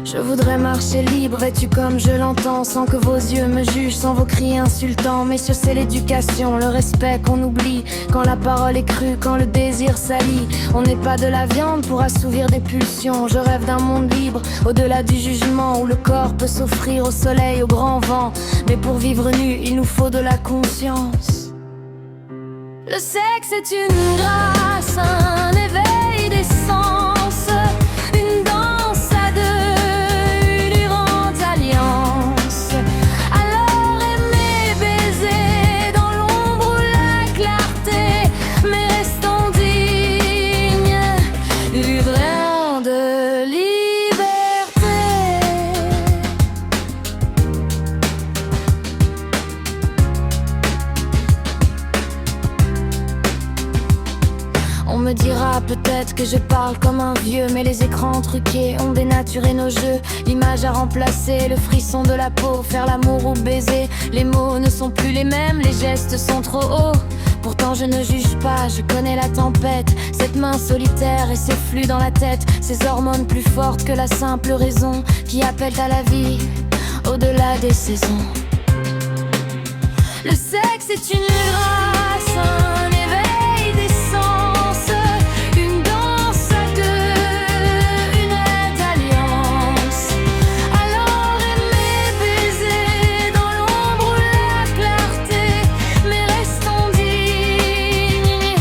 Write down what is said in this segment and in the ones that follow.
Je voudrais marcher libre, vêtu comme je l'entends, sans que vos yeux me jugent, sans vos cris insultants. Messieurs, c'est l'éducation, le respect qu'on oublie, quand la parole est crue, quand le désir s'allie. On n'est pas de la viande pour assouvir des pulsions. Je rêve d'un monde libre, au-delà du jugement, où le corps peut s'offrir au soleil, au grand vent. Mais pour vivre nu, il nous faut de la conscience. Le sexe est une grâce, un éveil des sens, une danse à deux, une grande alliance. Alors aimer, baiser dans l'ombre ou la clarté, mais restons dignes du brin de liberté. On me dira peut-être que je parle comme un vieux, mais les écrans truqués ont dénaturé nos jeux. L'image a remplacé le frisson de la peau. Faire l'amour ou baiser, les mots ne sont plus les mêmes, les gestes sont trop hauts. Pourtant je ne juge pas, je connais la tempête, cette main solitaire et ses flux dans la tête, ces hormones plus fortes que la simple raison, qui appellent à la vie au-delà des saisons. Le sexe est une grâce, un éveil des sens, une danse à deux, une aide alliance. Alors aimer, baiser dans l'ombre ou la clarté, mais restons dignes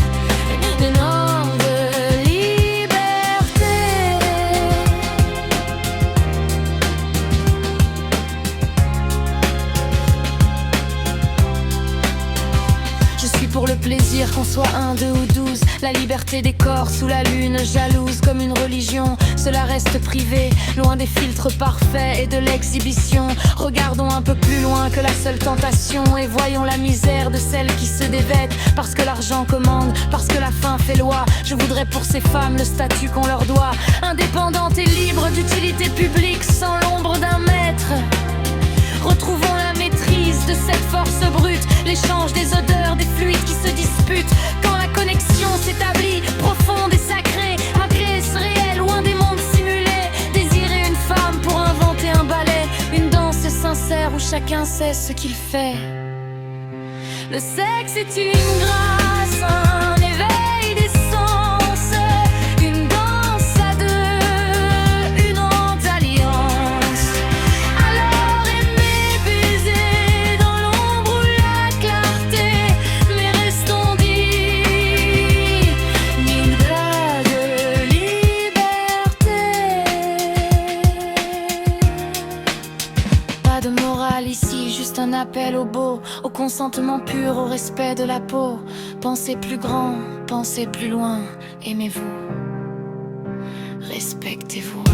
des normes de liberté. Je suis pour le plaisir, qu'on soit un, deux ou 12. La liberté des corps sous la lune, jalouse comme une religion. Cela reste privé, loin des filtres parfaits et de l'exhibition. Regardons un peu plus loin que la seule tentation, et voyons la misère de celles qui se dévêtent. Parce que l'argent commande, parce que la faim fait loi. Je voudrais pour ces femmes le statut qu'on leur doit, indépendante et libre d'utilité publique, sans l'ombre d'un maître. Retrouvons la maîtrise de cette force brute, l'échange des odeurs, des fluides qui se disputent. Quand la connexion s'établit, profonde et sacrée, un graisse réel, loin des mondes simulés. Désirer une femme pour inventer un ballet, une danse sincère où chacun sait ce qu'il fait. Le sexe est une grâce, un éveil des sens, une danse à deux, une grande alliance. Alors aimer, baiser dans l'ombre ou la clarté, mais restons dignes de liberté. Pas de morale ici, juste un appel au beau, au consentement pur, au respect de la peau. Pensez plus grand, pensez plus loin, aimez-vous, respectez-vous.